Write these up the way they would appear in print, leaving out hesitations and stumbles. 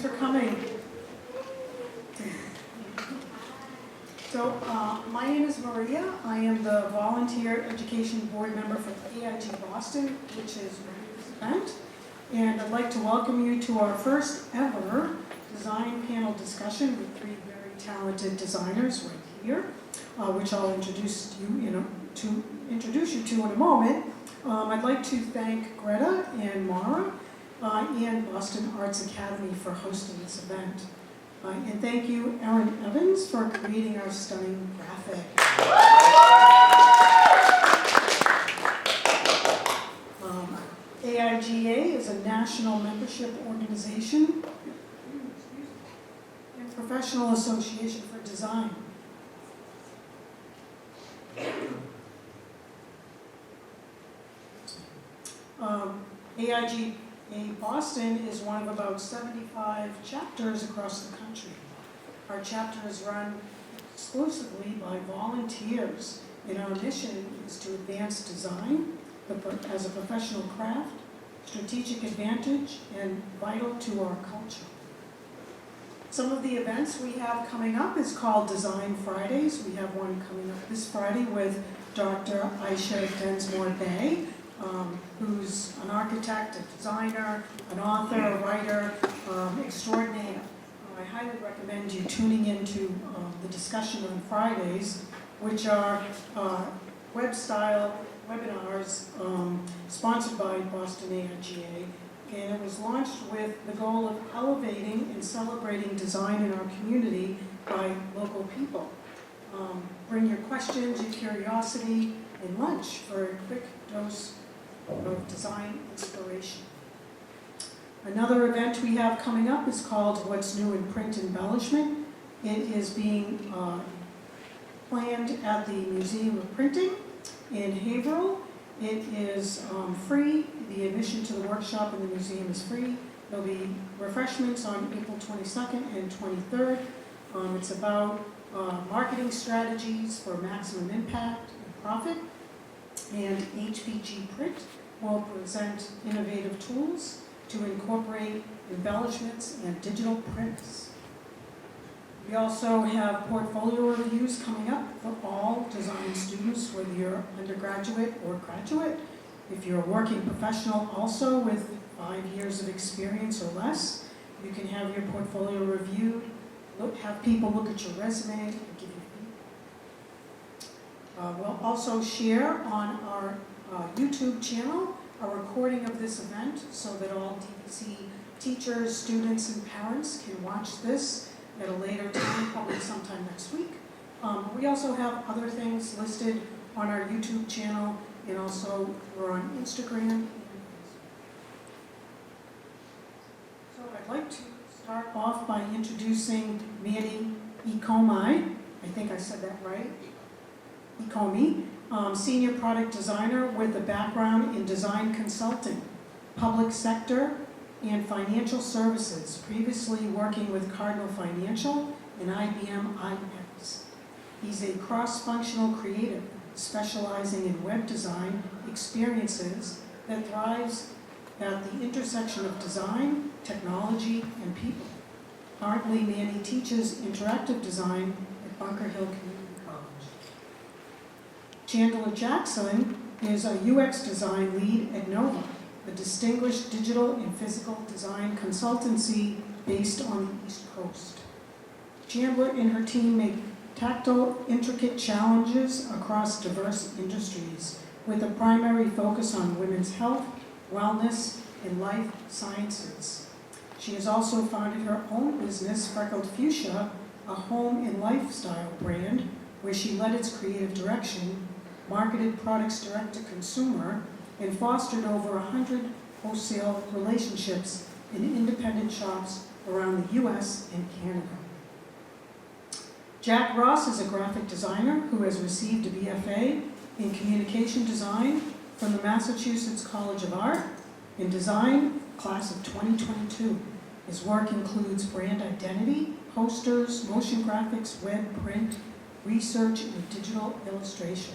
for coming. So, my name is Maria. I am the Volunteer Education Board member for AIG Boston, which is running this event. And I'd like to welcome you to our first ever design panel discussion with three very talented designers right here, which I'll introduce you to in a moment. I'd like to thank Greta and Mara and Boston Arts Academy for hosting this event. And thank you, Erin Evans, for creating our stunning graphic. AIGA is a national membership organization and professional association for design. AIGA Boston is one of about 75 chapters across the country. Our chapter is run exclusively by volunteers, and our mission is to advance design as a professional craft, strategic advantage, and vital to our culture. Some of the events we have coming up is called Design Fridays. We have one coming up this Friday with Dr. Aisha Densmore-Bay, who's an architect, a designer, an author, a writer, extraordinaire. I highly recommend you tuning into the discussion on Fridays, which are web-style webinars sponsored by Boston AIGA, and it was launched with the goal of elevating and celebrating design in our community by local people. Bring your questions, your curiosity, and lunch for a quick dose of design inspiration. Another event we have coming up is called What's New in Print Embellishment. It is being planned at the Museum of Printing in Haverhill. It is free. The admission to the workshop in the museum is free. There'll be refreshments on April 22nd and 23rd. It's about marketing strategies for maximum impact and profit. And HPG Print will present innovative tools to incorporate embellishments and digital prints. We also have portfolio reviews coming up for all design students, whether you're undergraduate or graduate. If you're a working professional also with 5 years of experience or less, you can have your portfolio reviewed, have people look at your resume and give you feedback. We'll also share on our YouTube channel a recording of this event so that all DVC teachers, students, and parents can watch this at a later time, probably sometime next week. We also have other things listed on our YouTube channel, and also we're on Instagram. So I'd like to start off by introducing Manny Ikomi. I think I said that right. Ikomi, senior product designer with a background in design consulting, public sector, and financial services, previously working with Cardinal Financial and IBM iX. He's a cross-functional creative, specializing in web design experiences that thrives at the intersection of design, technology, and people. Currently, Manny teaches interactive design at Bunker Hill Community College. Chandlyr Jackson is a UX design lead at Nova, a distinguished digital and physical design consultancy based on the East Coast. Chandlyr and her team make tactile, intricate challenges across diverse industries, with a primary focus on women's health, wellness, and life sciences. She has also founded her own business, Freckled Fuchsia, a home and lifestyle brand, where she led its creative direction, marketed products direct to consumer, and fostered over 100 wholesale relationships in independent shops around the US and Canada. Jack Ross is a graphic designer who has received a BFA in communication design from the Massachusetts College of Art in Design, class of 2022. His work includes brand identity, posters, motion graphics, web, print, research, and digital illustration.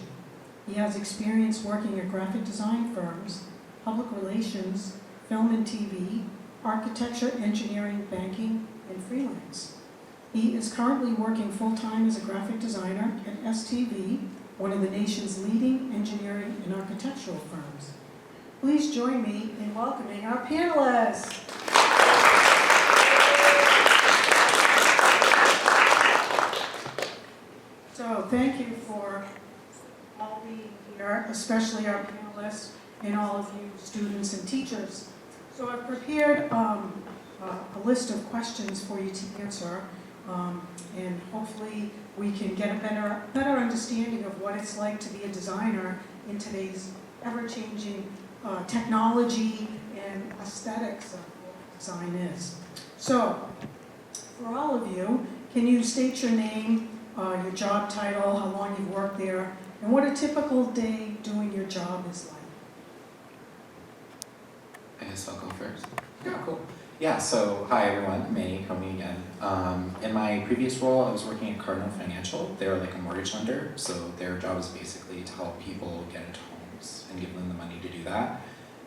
He has experience working at graphic design firms, public relations, film and TV, architecture, engineering, banking, and freelance. He is currently working full-time as a graphic designer at STV, one of the nation's leading engineering and architectural firms. Please join me in welcoming our panelists. So thank you for all being here, especially our panelists and all of you students and teachers. So I've prepared a list of questions for you to answer, and hopefully we can get a better understanding of what it's like to be a designer in today's ever-changing technology and aesthetics of what design is. So, for all of you, can you state your name, your job title, how long you've worked there, and what a typical day doing your job is like? I guess I'll go first. Yeah, cool. Yeah, so hi everyone, Manny Ikomi again. In my previous role, I was working at Cardinal Financial. They're like a mortgage lender, so their job is basically to help people get into homes and give them the money to do that.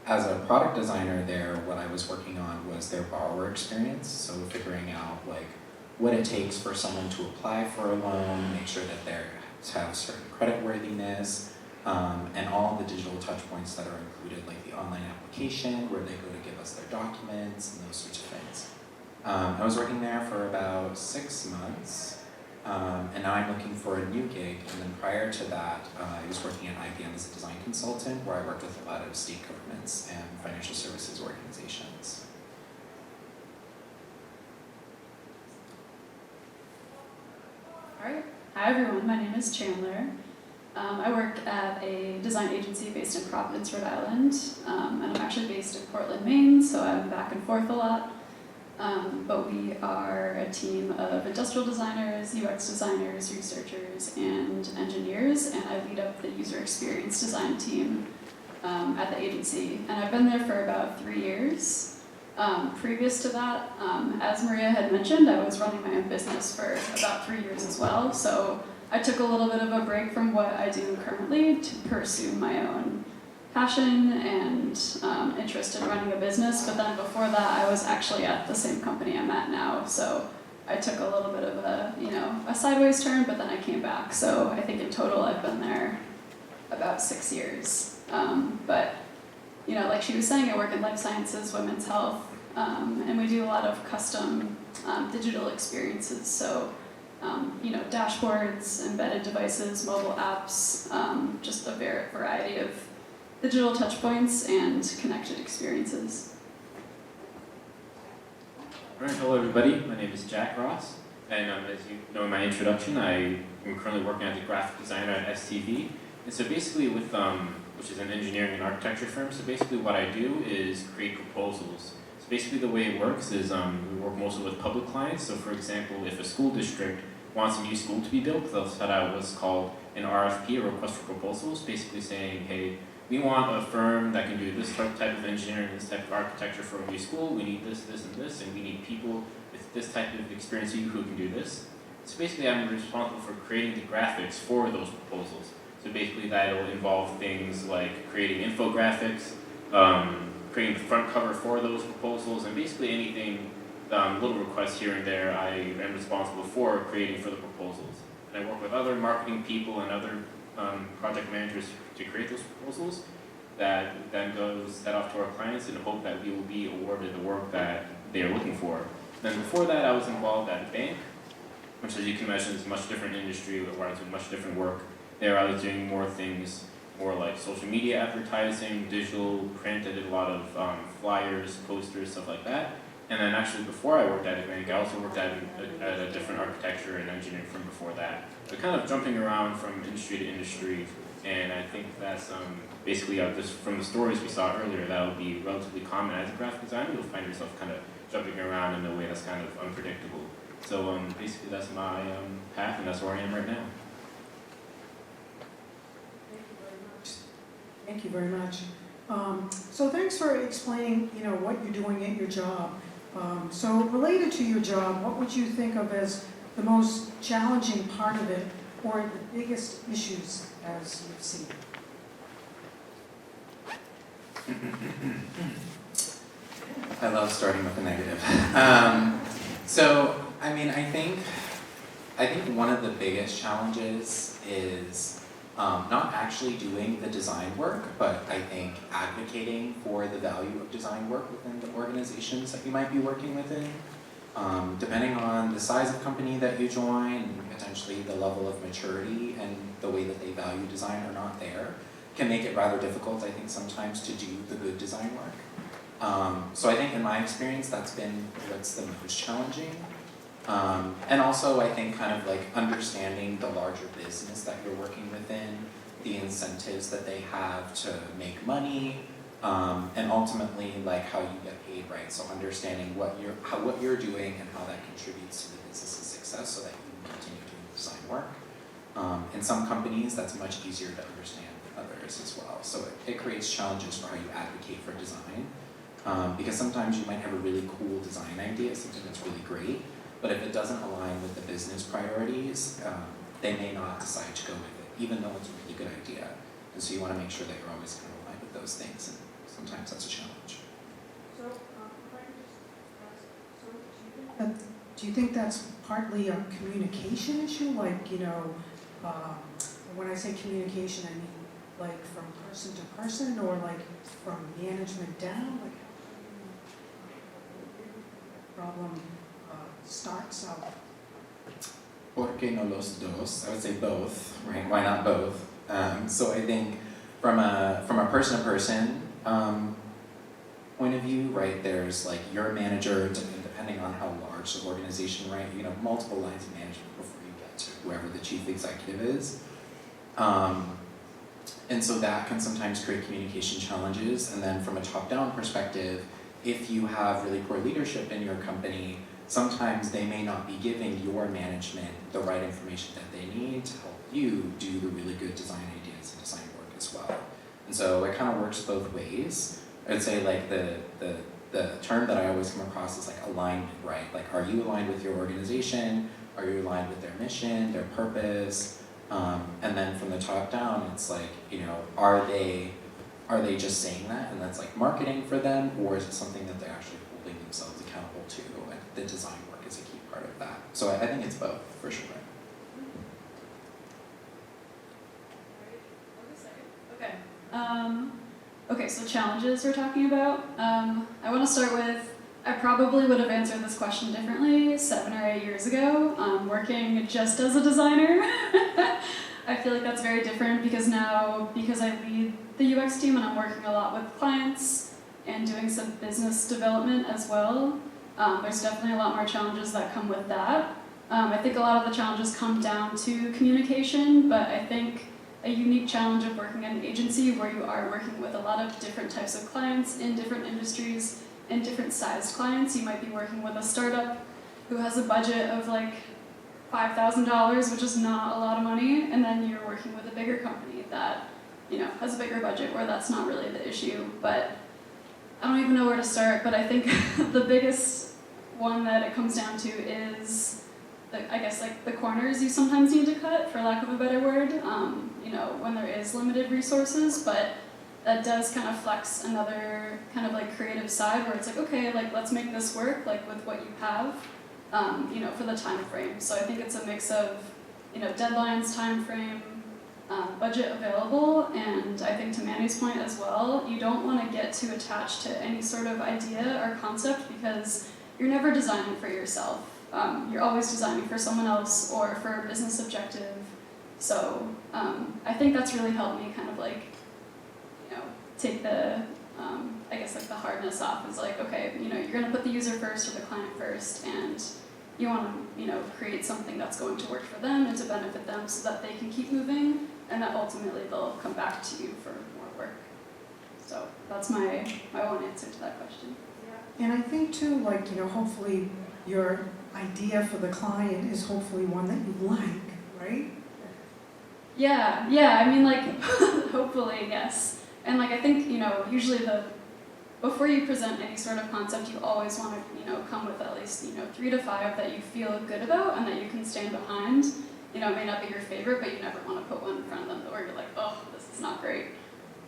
As a product designer there, what I was working on was their borrower experience, so figuring out like what it takes for someone to apply for a loan, make sure that they have certain credit worthiness, and all the digital touch points that are included, like the online application where they go to give us their documents and those sorts of things. I was working there for about 6 months, and now I'm looking for a new gig. And then prior to that, I was working at IBM as a design consultant, where I worked with a lot of state governments and financial services organizations. All right. Hi everyone, my name is Chandlyr. I work at a design agency based in Providence, Rhode Island, and I'm actually based in Portland, Maine, so I'm back and forth a lot. But we are a team of industrial designers, UX designers, researchers, and engineers, and I lead up the user experience design team at the agency. And I've been there for about 3 years. Previous to that, as Maria had mentioned, I was running my own business for about 3 years as well, so I took a little bit of a break from what I do currently to pursue my own passion and interest in running a business. But then before that, I was actually at the same company I'm at now. So I took a little bit of a sideways turn, but then I came back. So I think in total, I've been there about 6 years. But like she was saying, I work in life sciences, women's health, and we do a lot of custom digital experiences. So dashboards, embedded devices, mobile apps, just a variety of digital touch points and connected experiences. All right, hello everybody. My name is Jack Ross, and as you know in my introduction, I am currently working as a graphic designer at STV. And so basically with, which is an engineering and architecture firm, so basically what I do is create proposals. So basically the way it works is we work mostly with public clients. So for example, if a school district wants a new school to be built, they'll set out what's called an RFP, a request for proposals, basically saying, hey, we want a firm that can do this type of engineering, this type of architecture for a new school, we need this, this, and this, and we need people with this type of experience who can do this. So basically I'm responsible for creating the graphics for those proposals. So basically that'll involve things like creating infographics, creating the front cover for those proposals, and basically anything, little requests here and there I am responsible for creating for the proposals. And I work with other marketing people and other project managers to create those proposals that then goes set off to our clients in the hope that we will be awarded the work that they are looking for. Then before that I was involved at a bank, which as you can imagine is a much different industry where I was doing much different work. There I was doing more things, more like social media advertising, digital, print. I did a lot of flyers, posters, stuff like that. And then actually before I worked at a bank, I also worked at a different architecture and engineering firm before that. So kind of jumping around from industry to industry, and I think that's basically just from the stories we saw earlier, that would be relatively common as a graphic designer. You'll find yourself kind of jumping around in a way that's kind of unpredictable. So basically that's my path, and that's where I am right now. Thank you very much. So thanks for explaining, what you're doing at your job. So related to your job, what would you think of as the most challenging part of it, or the biggest issues as you've seen? I love starting with a negative. So, I mean, I think one of the biggest challenges is not actually doing the design work, but I think advocating for the value of design work within the organizations that you might be working within. Depending on the size of company that you join, and potentially the level of maturity and the way that they value design or not there, can make it rather difficult, I think, sometimes to do the good design work. So I think in my experience, that's been what's the most challenging. And also I think kind of like understanding the larger business that you're working within, the incentives that they have to make money, and ultimately like how you get paid, right? So understanding what you're doing and how that contributes to the business's success so that you can continue doing design work. In some companies, that's much easier to understand than others as well. So it creates challenges for how you advocate for design. Because sometimes you might have a really cool design idea, something that's really great, but if it doesn't align with the business priorities, they may not decide to go with it, even though it's a really good idea. And so you want to make sure that you're always kind of aligned with those things, and sometimes that's a challenge. So, if I could just ask, so do you think that's partly a communication issue? Like, when I say communication, I mean like from person to person, or like from management down? Like, problem starts out. ¿Por qué no los dos? I would say both, right? Why not both? So I think from a person-to-person point of view, right, there's like your manager, depending on how large the organization, right, you know, multiple lines of management before you get to whoever the chief executive is. And so that can sometimes create communication challenges. And then from a top-down perspective, if you have really poor leadership in your company, sometimes they may not be giving your management the right information that they need to help you do the really good design ideas and design work as well. And so it kind of works both ways. I would say like the term that I always come across is like alignment, right? Like, are you aligned with your organization? Are you aligned with their mission, their purpose? And then from the top down, it's like, are they just saying that and that's like marketing for them, or is it something that they're actually holding themselves accountable to? And the design work is a key part of that. So I think it's both, for sure. Okay. Okay, so challenges we're talking about. I want to start with, I probably would have answered this question differently 7 or 8 years ago, working just as a designer. I feel like that's very different because I lead the UX team and I'm working a lot with clients and doing some business development as well. There's definitely a lot more challenges that come with that. I think a lot of the challenges come down to communication, but I think a unique challenge of working at an agency where you are working with a lot of different types of clients in different industries and different sized clients. You might be working with a startup who has a budget of like $5,000, which is not a lot of money, and then you're working with a bigger company that has a bigger budget where that's not really the issue. But I don't even know where to start, but I think the biggest one that it comes down to is the corners you sometimes need to cut, for lack of a better word, when there is limited resources, but that does kind of flex another kind of like creative side where it's like, okay, like let's make this work like with what you have, for the time frame. So I think it's a mix of, deadlines, time frame, budget available, and I think to Manny's point as well, you don't want to get too attached to any sort of idea or concept because you're never designing for yourself. You're always designing for someone else or for a business objective. So I think that's really helped me kind of like, take the, the hardness off. Is like, okay, you're going to put the user first or the client first, and you want to, create something that's going to work for them and to benefit them so that they can keep moving, and that ultimately they'll come back to you for more work. So that's my one answer to that question. Yeah. And I think too, like, hopefully your idea for the client is hopefully one that you like, right? Yeah, I mean, like, hopefully, yes. And like, I think, usually before you present any sort of concept, you always want to, come with at least, 3 to 5 that you feel good about and that you can stand behind. It may not be your favorite, but you never want to put one in front of them where you're like, oh, this is not great.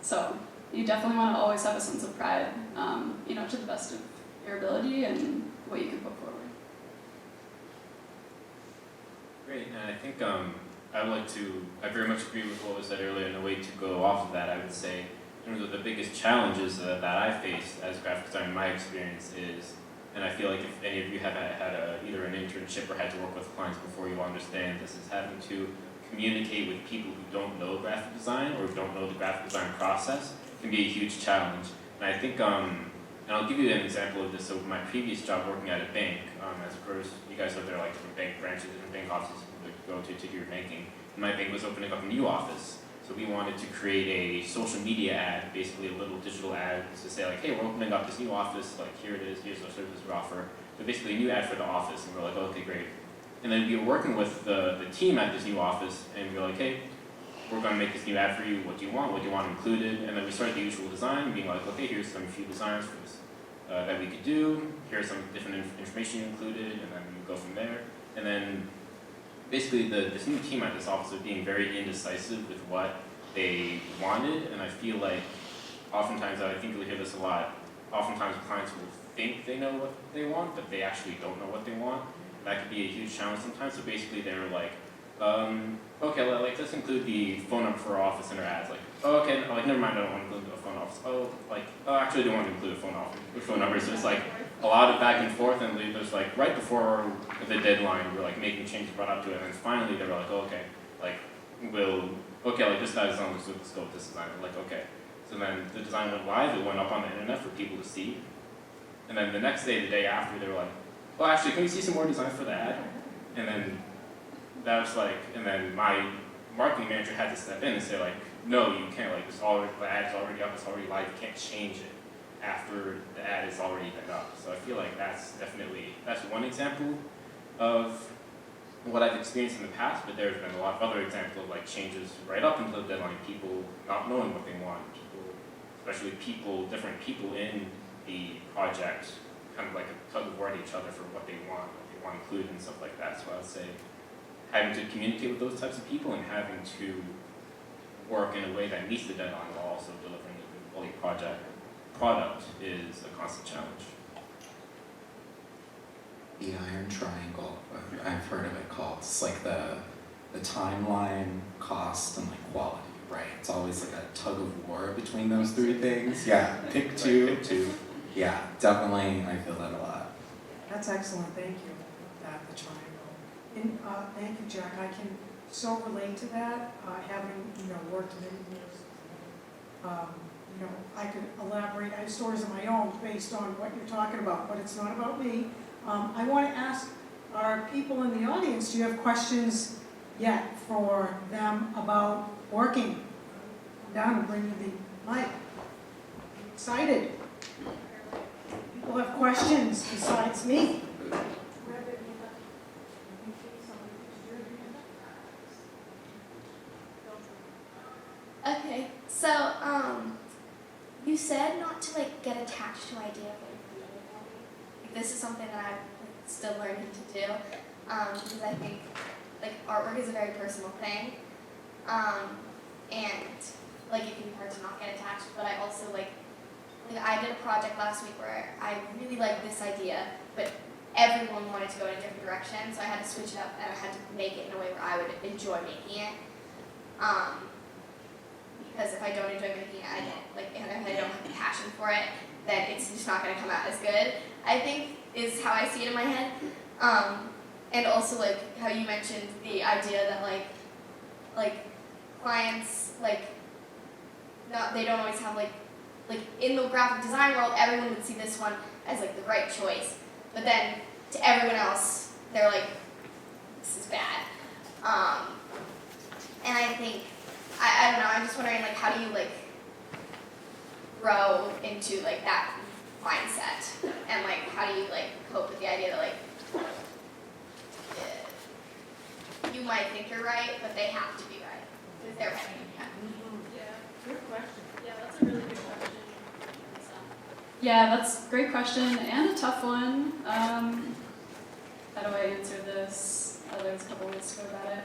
So you definitely want to always have a sense of pride, to the best of your ability and what you can put forward. Great, and I think I very much agree with what was said earlier, and the way to go off of that, I would say, in terms of the biggest challenges that I faced as a graphic designer in my experience is, and I feel like if any of you have had either an internship or had to work with clients before, you'll understand this, is having to communicate with people who don't know graphic design or who don't know the graphic design process can be a huge challenge. And I think, and I'll give you an example of this. So my previous job working at a bank, as of course, you guys know there are like different bank branches, different bank offices you can go to do your banking. And my bank was opening up a new office. So we wanted to create a social media ad, basically a little digital ad to say like, hey, we're opening up this new office, like here it is, here's our service we offer. So basically a new ad for the office, and we're like, okay, great. And then we were working with the team at this new office, and we were like, hey, we're gonna make this new ad for you, what do you want included? And then we started the usual design, being like, okay, here's some few designs for this that we could do, here's some different information you included, and then we go from there. And then basically this new team at this office was being very indecisive with what they wanted, and I feel like oftentimes, I think you'll hear this a lot, oftentimes clients will think they know what they want, but they actually don't know what they want. And that could be a huge challenge sometimes. So basically they're like, okay, well, like let's include the phone number for our office in our ads. Like, oh, okay, like never mind, I don't want to include a phone office. Actually I don't want to include a phone number. So it's like a lot of back and forth, and there's like right before the deadline, we're like making changes brought up to it, and then finally they were like, oh, okay, like like this guy's on, let's go with this design. We're like, okay. So then the design went live, it went up on the internet for people to see. And then the next day, the day after, they were like, well, actually, can we see some more designs for the ad? And then that was like, and then my marketing manager had to step in and say like, no, you can't, like, the ad's already up, it's already live, you can't change it after the ad is already been up. So I feel like that's one example of what I've experienced in the past, but there's been a lot of other examples of like changes right up until the deadline, people not knowing what they want, especially different people in the project, kind of like a tug of war at each other for what they want included and stuff like that. So I would say having to communicate with those types of people and having to work in a way that meets the deadline while also delivering a quality product is a constant challenge. The iron triangle, I've heard of it called. It's like the timeline, cost, and like quality, right? It's always like a tug of war between those three things. Yeah, pick two. Yeah, definitely, I feel that a lot. That's excellent, thank you, the triangle. And thank you, Jack, I can so relate to that, having, worked many years. I could elaborate, I have stories of my own based on what you're talking about, but it's not about me. I want to ask our people in the audience, do you have questions yet for them about working? Come down and bring you the mic. Excited? People have questions besides me. Okay, so you said not to get attached to idea of this is something that I'm still learning to do, because I think artwork is a very personal thing, and it can be hard to not get attached. But I also I did a project last week where I really liked this idea, but everyone wanted to go in a different direction, so I had to switch it up and I had to make it in a way where I would enjoy making it. Because if I don't enjoy making it, and if I don't have a passion for it, then it's just not going to come out as good, I think, is how I see it in my head. And also, how you mentioned the idea that, clients, they don't always have, in the graphic design world, everyone would see this one as, the right choice. But then, to everyone else, they're like, this is bad. And I think, I don't know, I'm just wondering, how do you, grow into, that mindset? And, how do you, cope with the idea that, you might think you're right, but they have to be right. Because they're right. Yeah, good question. Yeah, that's a really good question. Yeah, that's a great question and a tough one. How do I answer this? There's a couple ways to go about it.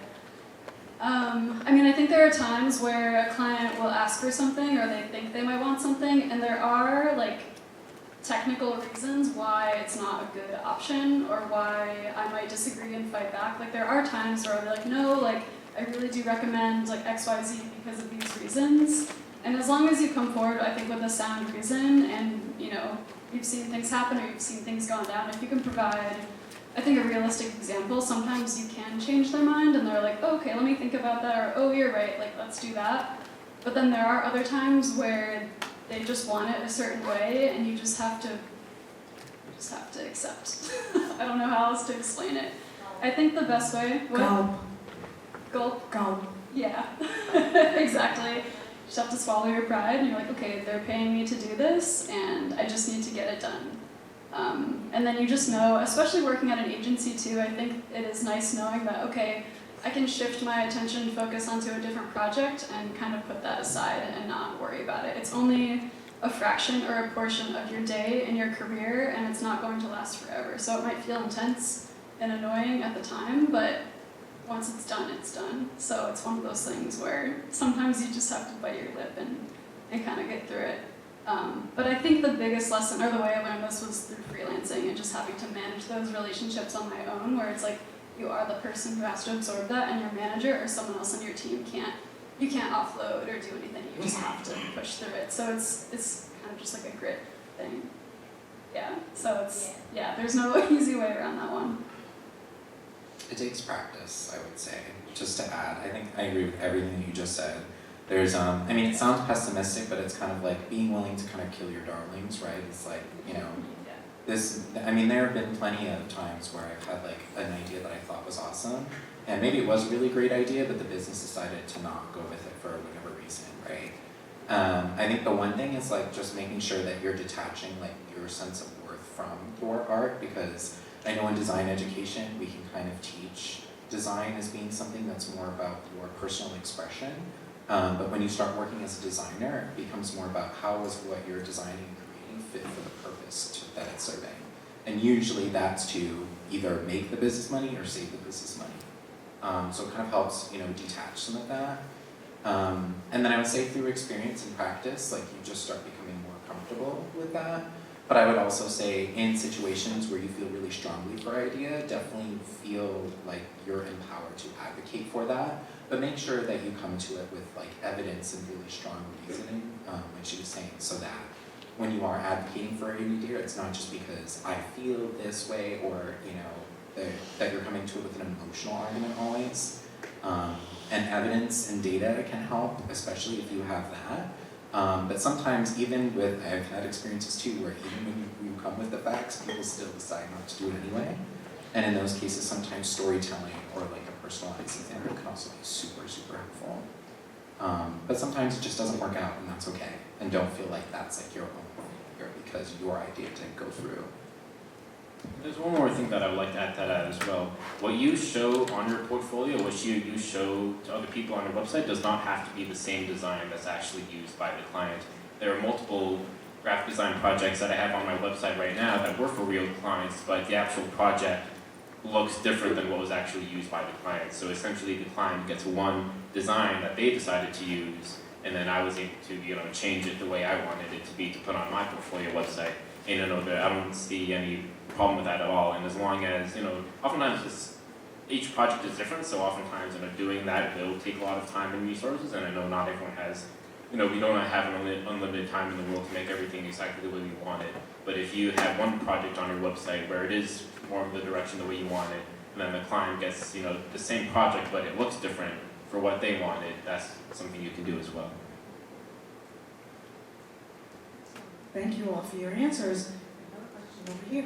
I think there are times where a client will ask for something or they think they might want something, and there are technical reasons why it's not a good option or why I might disagree and fight back. Like there are times where I'll be like, no, like I really do recommend like XYZ because of these reasons. And as long as you come forward, I think with a sound reason and you know, you've seen things happen or you've seen things gone down, if you can provide, I think, a realistic example, sometimes you can change their mind and they're like, oh, okay, let me think about that, or oh, you're right, like let's do that. But then there are other times where they just want it a certain way and you just have to accept. I don't know how else to explain it. I think the best way, Gulp. Yeah, exactly. You just have to swallow your pride and you're like, okay, they're paying me to do this and I just need to get it done. And then you just know, especially working at an agency too, I think it is nice knowing that, okay, I can shift my attention and focus onto a different project and kind of put that aside and not worry about it. It's only a fraction or a portion of your day and your career and it's not going to last forever. So it might feel intense and annoying at the time, but once it's done, it's done. So it's one of those things where sometimes you just have to bite your lip and kind of get through it. But I think the biggest lesson, or the way I learned this, was through freelancing and just having to manage those relationships on my own, where it's like you are the person who has to absorb that, and your manager or someone else on your team can't offload or do anything. You just have to push through it. So it's kind of just like a grit thing. Yeah. So there's no easy way around that one. It takes practice, I would say. Just to add, I think I agree with everything that you just said. There's, I mean, it sounds pessimistic, but it's kind of like being willing to kind of kill your darlings, right? It's like, you know, I mean, there have been plenty of times where I've had like an idea that I thought was awesome, and maybe it was a really great idea, but the business decided to not go with it for whatever reason, right? I think the one thing is like just making sure that you're detaching like your sense of worth from your art, because I know in design education, we can kind of teach design as being something that's more about your personal expression. But when you start working as a designer, it becomes more about how is what you're designing and creating fit for the purpose that it's serving. And usually that's to either make the business money or save the business money. So it kind of helps, you know, detach some of that. And then I would say through experience and practice, like you just start becoming more comfortable with that. But I would also say in situations where you feel really strongly for an idea, definitely feel like you're empowered to advocate for that. But make sure that you come to it with like evidence and really strong reasoning, like she was saying, so that when you are advocating for an idea, it's not just because I feel this way or, you know, that you're coming to it with an emotional argument always. And evidence and data can help, especially if you have that. But sometimes even with, I've had experiences too, where even when you come with the facts, people still decide not to do it anyway. And in those cases, sometimes storytelling or like a personalized example can also be super, super helpful. But sometimes it just doesn't work out, and that's okay. And don't feel like that's like your own failure because your idea didn't go through. There's one more thing that I would like to add to that as well. What you show on your portfolio, what you show to other people on your website does not have to be the same design that's actually used by the client. There are multiple graphic design projects that I have on my website right now that were for real clients, but the actual project looks different than what was actually used by the client. So essentially the client gets one design that they decided to use, and then I was able to, you know, change it the way I wanted it to be to put on my portfolio website. And I don't see any problem with that at all. And as long as, you know, oftentimes each project is different, so oftentimes, you know, doing that will take a lot of time and resources, and I know not everyone has, you know, we don't have an unlimited time in the world to make everything exactly the way we want it. But if you have one project on your website where it is more of the direction the way you want it, and then the client gets, you know, the same project but it looks different for what they wanted, that's something you can do as well. Thank you all for your answers. Another question over here.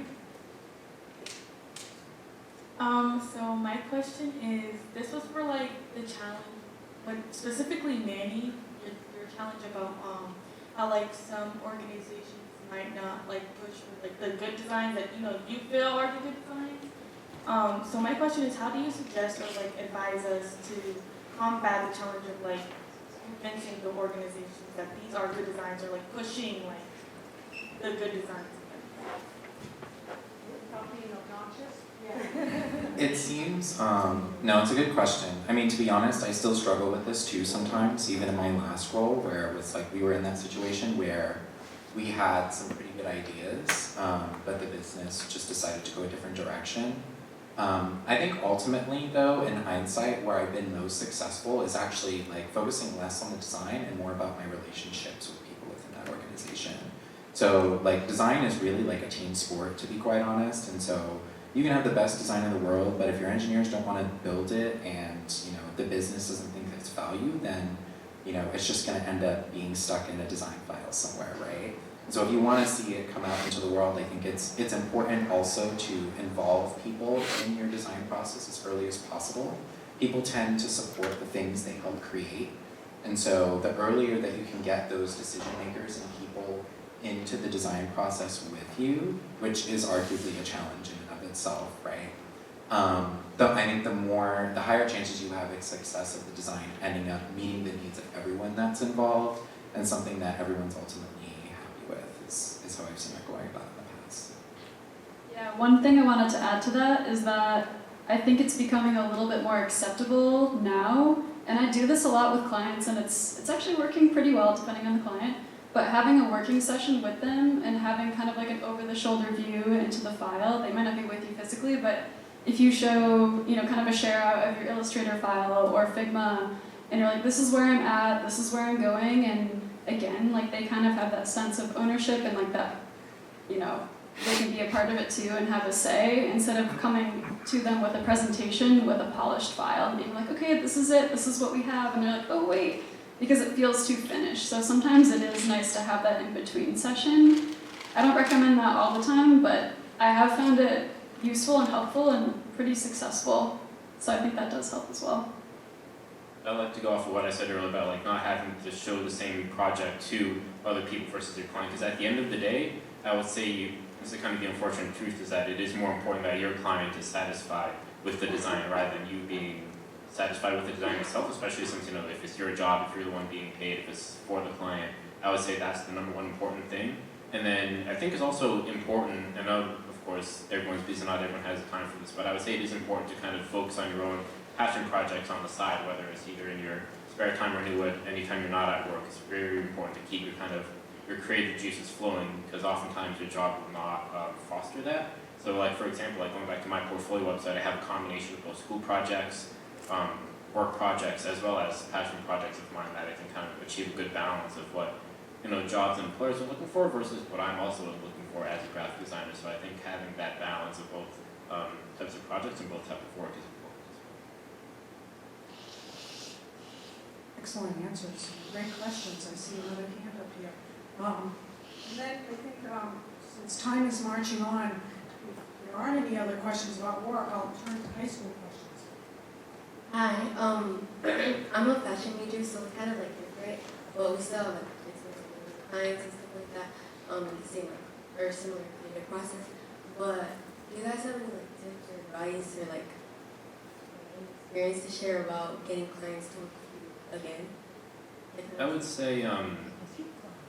So my question is, this was for like the challenge, like specifically Manny, your challenge about how like some organizations might not like push for like the good designs that you feel are the good designs. So my question is, how do you suggest or like advise us to combat the challenge of like convincing the organizations that these are good designs or like pushing like the good designs? It seems, no, it's a good question. I mean, to be honest, I still struggle with this too sometimes, even in my last role, where it was like we were in that situation where we had some pretty good ideas, but the business just decided to go a different direction. I think ultimately though, in hindsight, where I've been most successful is actually like focusing less on the design and more about my relationships with people within that organization. So like design is really like a team sport, to be quite honest, and so you can have the best design in the world, but if your engineers don't want to build it and the business doesn't think it's value, then it's just going to end up being stuck in a design file somewhere, right? So if you want to see it come out into the world, I think it's important also to involve people in your design process as early as possible. People tend to support the things they help create, and so the earlier that you can get those decision makers and people into the design process with you, which is arguably a challenge in and of itself, right? I think the higher chances you have of success of the design ending up meeting the needs of everyone that's involved and something that everyone's ultimately happy with is how I've seen it going about in the past. Yeah, one thing I wanted to add to that is that I think it's becoming a little bit more acceptable now, and I do this a lot with clients, and it's actually working pretty well depending on the client, but having a working session with them and having kind of like an over-the-shoulder view into the file, they might not be with you physically, but if you show, kind of a share out of your Illustrator file or Figma, and you're like, this is where I'm at, this is where I'm going, and again, like they kind of have that sense of ownership and like that, they can be a part of it too and have a say, instead of coming to them with a presentation with a polished file and being like, okay, this is it, this is what we have, and they're like, oh wait, because it feels too finished. So sometimes it is nice to have that in-between session. I don't recommend that all the time, but I have found it useful and helpful and pretty successful. So I think that does help as well. I'd like to go off of what I said earlier about like not having to show the same project to other people versus your client, because at the end of the day, I would say this is kind of the unfortunate truth, is that it is more important that your client is satisfied with the design rather than you being satisfied with the design itself, especially since if it's your job, if you're the one being paid, if it's for the client. I would say that's the number one important thing. And then I think it's also important, I know of course everyone's busy, not everyone has the time for this, but I would say it is important to kind of focus on your own passion projects on the side, whether it's either in your spare time or anytime you're not at work. It's very important to keep your creative juices flowing, because oftentimes your job will not foster that. So like for example, like going back to my portfolio website, I have a combination of both school projects, work projects, as well as passion projects of mine that I can kind of achieve a good balance of what jobs and employers are looking for versus what I'm also looking for as a graphic designer. So I think having that balance of both types of projects and both types of work is important. Excellent answers, great questions. I see another hand up here. And then I think since time is marching on, if there aren't any other questions about work, I'll turn to high school questions. Hi, I'm a fashion major, so it's kind of like different, but we still have like clients and stuff like that, the same or similar creative process. But do you guys have any like tips or advice or like experience to share about getting clients to work with you again? I would say,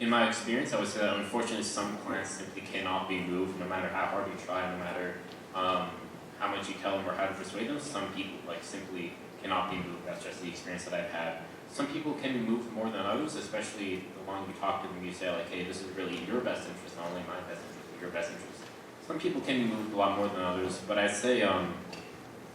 in my experience, I would say that unfortunately some clients simply cannot be moved, no matter how hard you try, no matter how much you tell them or how to persuade them. Some people simply cannot be moved. That's just the experience that I've had. Some people can be moved more than others, especially the longer you talk to them, you say like, hey, this is really your best interest, not only my best interest, but your best interest. Some people can be moved a lot more than others, but I'd say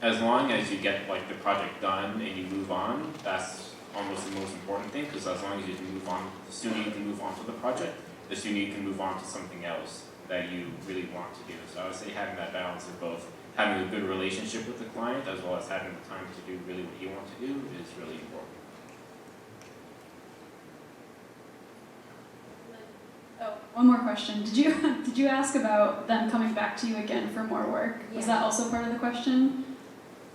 as long as you get like the project done and you move on, that's almost the most important thing, because as long as you can move on, the sooner you can move on to the project, the sooner you can move on to something else that you really want to do. So I would say having that balance of both having a good relationship with the client as well as having the time to do really what you want to do is really important. Oh, one more question. Did you ask about them coming back to you again for more work? Yeah. Was that also part of the question?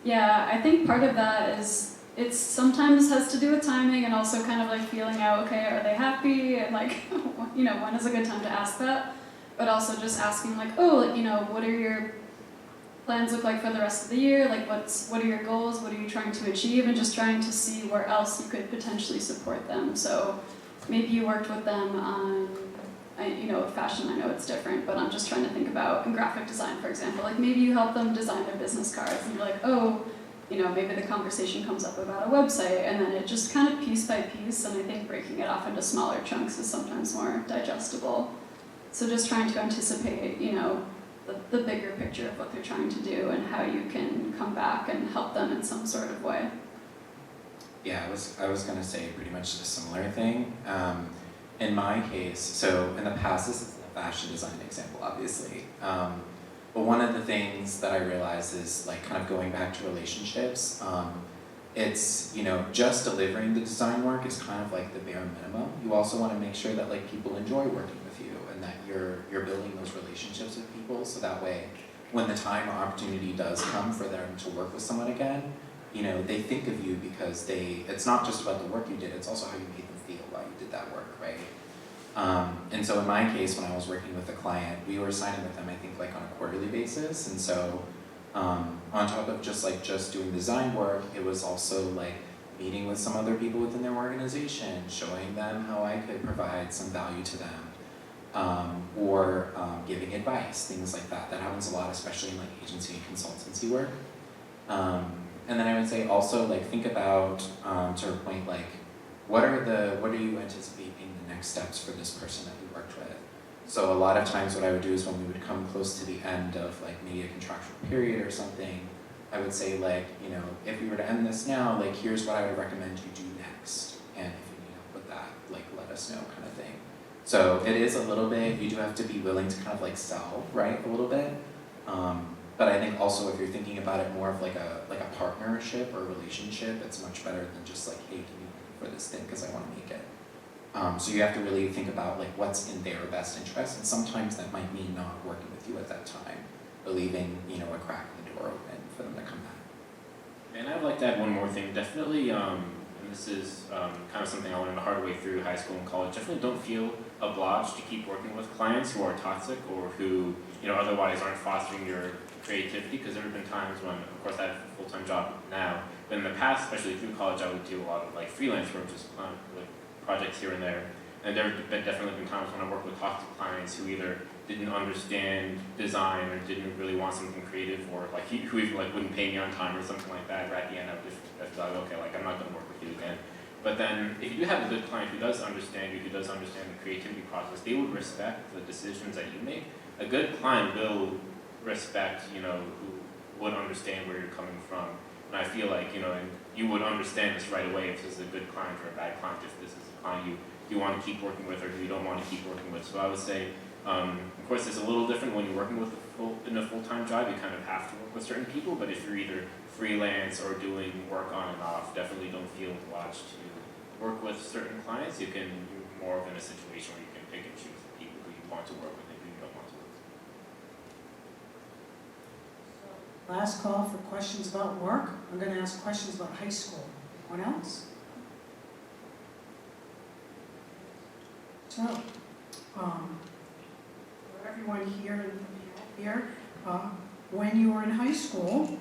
Yeah, I think part of that is it's sometimes has to do with timing and also kind of like feeling out, okay, are they happy? And like, when is a good time to ask that? But also just asking like, oh, what are your plans look like for the rest of the year? Like what are your goals? What are you trying to achieve? And just trying to see where else you could potentially support them. So maybe you worked with them on, fashion, I know it's different, but I'm just trying to think about in graphic design, for example, like maybe you help them design their business cards and you're like, oh, maybe the conversation comes up about a website, and then it just kind of piece by piece, and I think breaking it off into smaller chunks is sometimes more digestible. So just trying to anticipate, you know, the bigger picture of what they're trying to do and how you can come back and help them in some sort of way. Yeah, I was gonna say pretty much a similar thing. In my case, so in the past, this is a fashion design example, obviously. But one of the things that I realized is like kind of going back to relationships. It's, you know, just delivering the design work is kind of like the bare minimum. You also want to make sure that like people enjoy working with you and that you're building those relationships with people, so that way when the time or opportunity does come for them to work with someone again, you know, they think of you because it's not just about the work you did, it's also how you made them feel while you did that work, right? And so in my case, when I was working with a client, we were signing with them, I think, like on a quarterly basis. And so on top of just doing design work, it was also like meeting with some other people within their organization, showing them how I could provide some value to them, or giving advice, things like that. That happens a lot, especially in like agency and consultancy work. And then I would say also like think about, to her point, like what are you anticipating the next steps for this person that you worked with? So a lot of times what I would do is when we would come close to the end of like maybe a contractual period or something, I would say like, you know, if we were to end this now, like here's what I would recommend you do next. And if you need help with that, like let us know kind of thing. So it is a little bit, you do have to be willing to kind of like sell, right, a little bit. But I think also if you're thinking about it more of like a partnership or relationship, it's much better than just like, hey, can you work for this thing because I want to make it. So you have to really think about like what's in their best interest, and sometimes that might mean not working with you at that time, but leaving, you know, a crack in the door open for them to come back. And I'd like to add one more thing. Definitely, and this is kind of something I learned the hard way through high school and college. Definitely don't feel obliged to keep working with clients who are toxic or who, you know, otherwise aren't fostering your creativity. Because there have been times when, of course, I have a full-time job now, but in the past, especially through college, I would do a lot of like freelance work, just like projects here and there. And there have definitely been times when I worked with toxic clients who either didn't understand design or didn't really want something creative, or like who even like wouldn't pay me on time or something like that. Or at the end, I would just like, okay, like I'm not going to work with you again. But then, if you do have a good client who does understand you, who does understand the creativity process, they would respect the decisions that you make. A good client will respect, you know, who would understand where you're coming from. And I feel like, you know, and you would understand this right away if this is a good client or a bad client, if this is a client you want to keep working with or who you don't want to keep working with. So I would say, of course, it's a little different when you're working with in a full-time job. You kind of have to work with certain people, but if you're either freelance or doing work on and off, definitely don't feel obliged to work with certain clients. You're more of in a situation where you can pick and choose the people who you want to work with and who you don't want to work with. Last call for questions about work. I'm going to ask questions about high school. Anyone else? So, for everyone here, when you were in high school,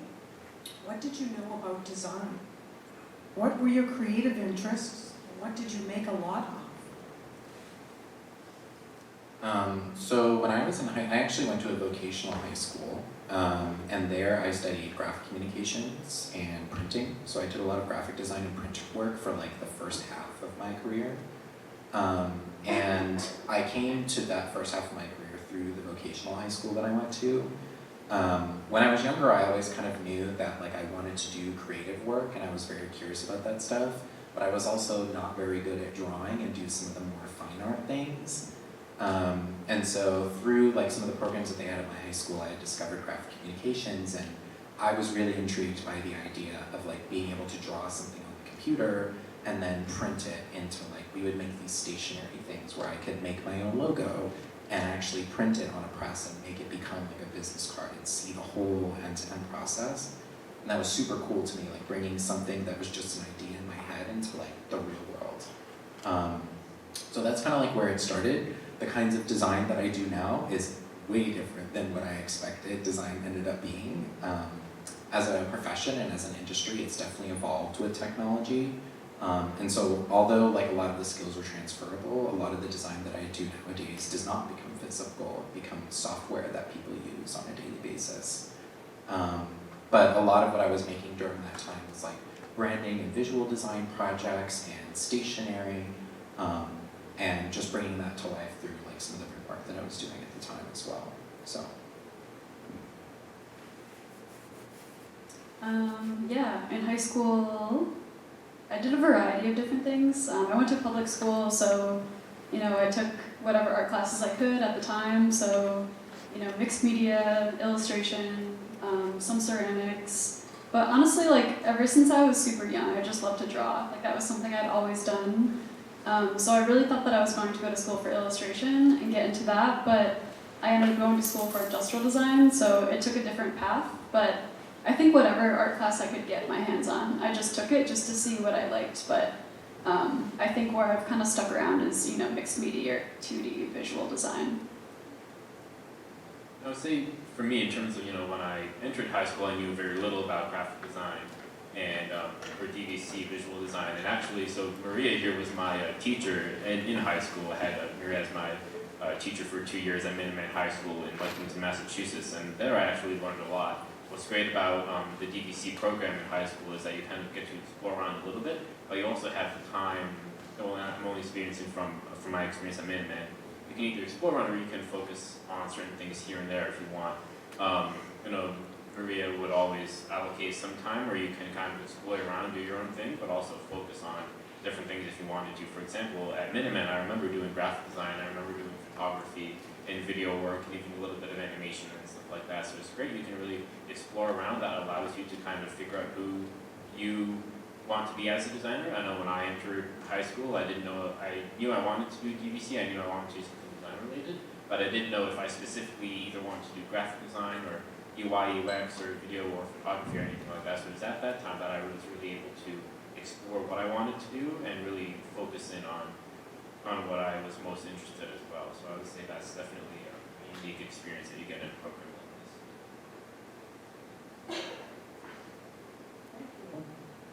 what did you know about design? What were your creative interests? And what did you make a lot of? So when I was in I actually went to a vocational high school, and there I studied graphic communications and printing. So I did a lot of graphic design and print work for like the first half of my career. And I came to that first half of my career through the vocational high school that I went to. When I was younger, I always kind of knew that like I wanted to do creative work, and I was very curious about that stuff. But I was also not very good at drawing and do some of the more fine art things. And so through like some of the programs that they had at my high school, I had discovered graphic communications, and I was really intrigued by the idea of like being able to draw something on the computer and then print it into like, we would make these stationary things where I could make my own logo and actually print it on a press and make it become like a business card and see the whole end-to-end process. And that was super cool to me, like bringing something that was just an idea in my head into like the real world. So that's kind of like where it started. The kinds of design that I do now is way different than what I expected design ended up being. As a profession and as an industry, it's definitely evolved with technology. And so although like a lot of the skills are transferable, a lot of the design that I do nowadays does not become physical, it becomes software that people use on a daily basis. But a lot of what I was making during that time was like branding and visual design projects and stationery, and just bringing that to life through like some of the work that I was doing at the time as well. So. Yeah, in high school, I did a variety of different things. I went to public school, so, I took whatever art classes I could at the time. So, mixed media, illustration, some ceramics. But honestly, like, ever since I was super young, I just loved to draw. Like, that was something I'd always done. So I really thought that I was going to go to school for illustration and get into that, but I ended up going to school for industrial design, so it took a different path. But I think whatever art class I could get my hands on, I just took it just to see what I liked. But I think where I've kind of stuck around is, mixed media or 2D visual design. I would say for me, in terms of, when I entered high school, I knew very little about graphic design and or DVC, visual design. And actually, so Maria here was my teacher in high school. I had Maria as my teacher for 2 years at Minuteman High School in Lexington, Massachusetts, and there I actually learned a lot. What's great about the DVC program in high school is that you kind of get to explore around a little bit, but you also have the time. Well, I'm only experiencing from my experience at Minuteman. You can either explore around or you can focus on certain things here and there if you want. Maria would always allocate some time where you can kind of explore around, do your own thing, but also focus on different things if you wanted to. For example, at Minuteman, I remember doing graphic design, I remember doing photography and video work, and even a little bit of animation and stuff like that. So it's great, you can really explore around. That allows you to kind of figure out who you want to be as a designer. I know when I entered high school, I knew I wanted to do DVC, I knew I wanted to do something design related, but I didn't know if I specifically either wanted to do graphic design or UI, UX, or video or photography or anything like that. So it was at that time that I was really able to explore what I wanted to do and really focus in on what I was most interested in as well. So I would say that's definitely a unique experience that you get in a program like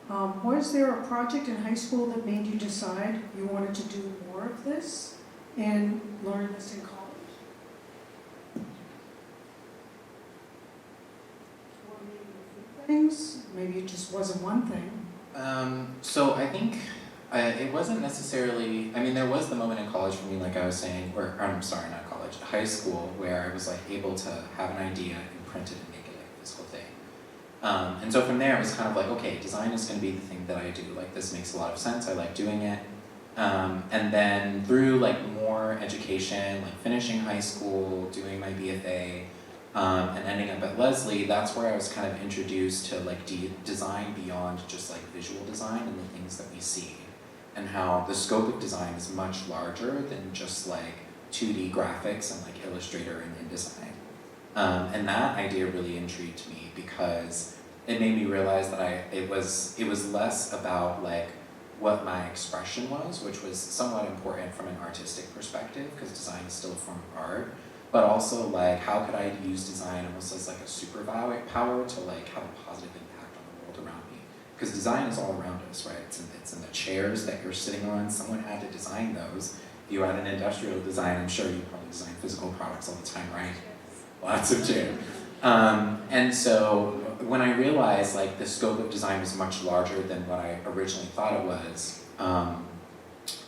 this. Was there a project in high school that made you decide you wanted to do more of this and learn this in college? Or maybe a few things? Maybe it just wasn't one thing. So I think it wasn't necessarily, there was the moment in college for me, like I was saying, I'm sorry, not college, high school, where I was like able to have an idea and print it and make it like a physical thing. And so from there it was kind of like, okay, design is going to be the thing that I do. Like this makes a lot of sense, I like doing it. And then through like more education, like finishing high school, doing my BFA, and ending up at Lesley, that's where I was kind of introduced to like design beyond just like visual design and the things that we see, and how the scope of design is much larger than just like 2D graphics and like Illustrator and InDesign. And that idea really intrigued me because it made me realize that it was less about like what my expression was, which was somewhat important from an artistic perspective because design is still a form of art, but also like how could I use design almost as like a superpower to like have a positive impact on the world around me. Because design is all around us, right? It's in the chairs that you're sitting on. Someone had to design those. If you had an industrial design, I'm sure you probably design physical products all the time, right? Lots of chairs. And so when I realized like the scope of design was much larger than what I originally thought it was,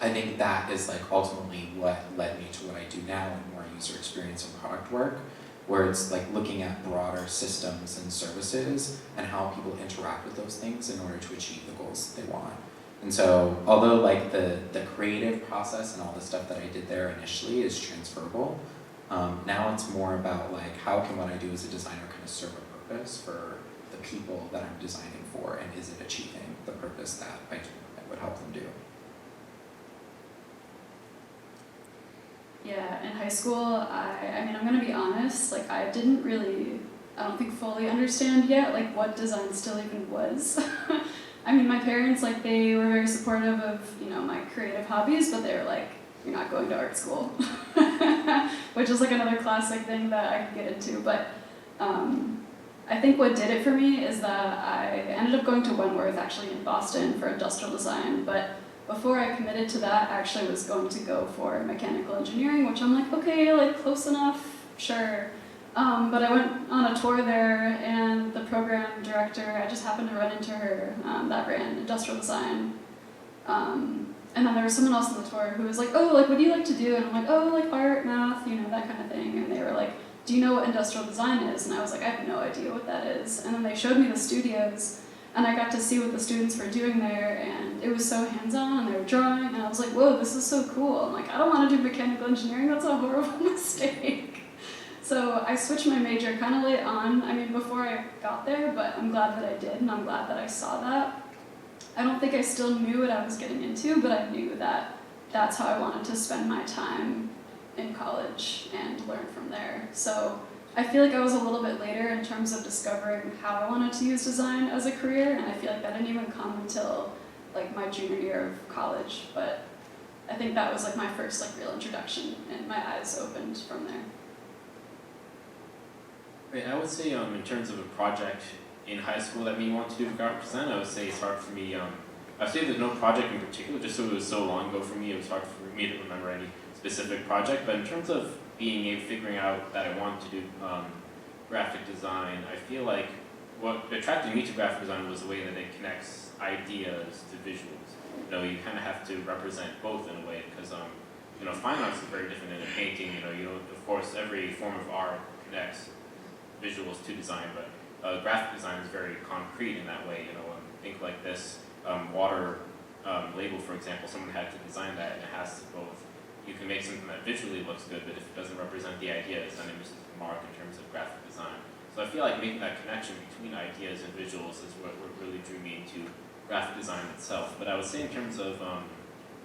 I think that is like ultimately what led me to what I do now in more user experience and product work, where it's like looking at broader systems and services and how people interact with those things in order to achieve the goals that they want. And so although like the creative process and all the stuff that I did there initially is transferable, now it's more about like how can what I do as a designer kind of serve a purpose for the people that I'm designing for, and is it achieving the purpose that I would help them do. Yeah, in high school, I'm gonna be honest, like I don't think fully understand yet like what design still even was. My parents, like they were very supportive of, my creative hobbies, but they were like, you're not going to art school, which is like another classic thing that I could get into. But I think what did it for me is that I ended up going to Wentworth actually in Boston for industrial design, but before I committed to that, I actually was going to go for mechanical engineering, which I'm like, okay, like close enough, sure. But I went on a tour there, and the program director, I just happened to run into her, that ran industrial design. and then there was someone else on the tour who was like, oh, like, what do you like to do? And I'm like, oh, like art, math, you know, that kind of thing. And they were like, do you know what industrial design is? And I was like, I have no idea what that is. And then they showed me the studios, and I got to see what the students were doing there, and it was so hands-on, and they were drawing, and I was like, whoa, this is so cool. I'm like, I don't want to do mechanical engineering, that's a horrible mistake. So I switched my major kind of late on, I mean, before I got there, but I'm glad that I did, and I'm glad that I saw that. I don't think I still knew what I was getting into, but I knew that that's how I wanted to spend my time in college and learn from there. So I feel like I was a little bit later in terms of discovering how I wanted to use design as a career, and I feel like that didn't even come until like my junior year of college, but I think that was like my first like real introduction, and my eyes opened from there. Right, I would say in terms of a project in high school that made me want to do graphic design, I would say it's hard for me. I'd say there's no project in particular, just so it was so long ago for me, it was hard for me to remember any specific project. But in terms of figuring out that I wanted to do graphic design, I feel like what attracted me to graphic design was the way that it connects ideas to visuals. You know, you kind of have to represent both in a way, because you know, fine arts is very different than a painting. You know, of course, every form of art connects visuals to design, but graphic design is very concrete in that way. You know, think like this water label, for example. Someone had to design that, and it has to both. You can make something that visually looks good, but if it doesn't represent the ideas, then it misses the mark in terms of graphic design. So I feel like making that connection between ideas and visuals is what really drew me into graphic design itself. But I would say in terms of,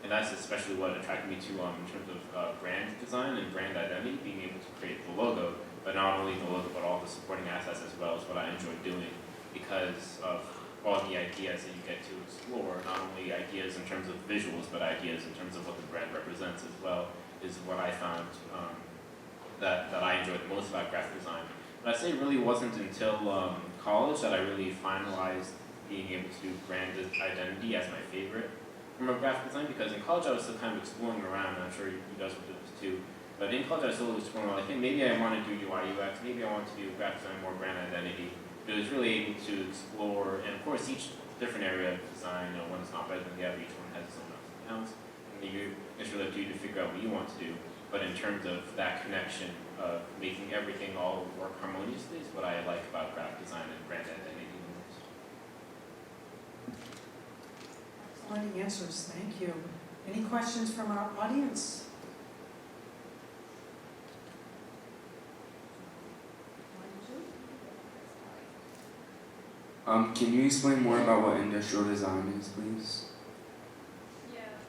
and that's especially what attracted me to in terms of brand design and brand identity, being able to create the logo, but not only the logo, but all the supporting assets as well, is what I enjoy doing, because of all the ideas that you get to explore, not only ideas in terms of visuals, but ideas in terms of what the brand represents as well, is what I found that I enjoyed the most about graphic design. But I'd say it really wasn't until college that I really finalized being able to do brand identity as my favorite form of graphic design, because in college I was still kind of exploring around, and I'm sure you guys would do this too, but in college I was still exploring, like, hey, maybe I want to do UI UX, maybe I want to do graphic design, more brand identity. It was really able to explore, and of course each different area of design, you know, one is not better than the other, each one has its own ups and downs, and it's really up to you to figure out what you want to do. But in terms of that connection of making everything all work harmoniously is what I like about graphic design and brand identity the most. Excellent answers, thank you. Any questions from our audience? Can you explain more about what industrial design is, please?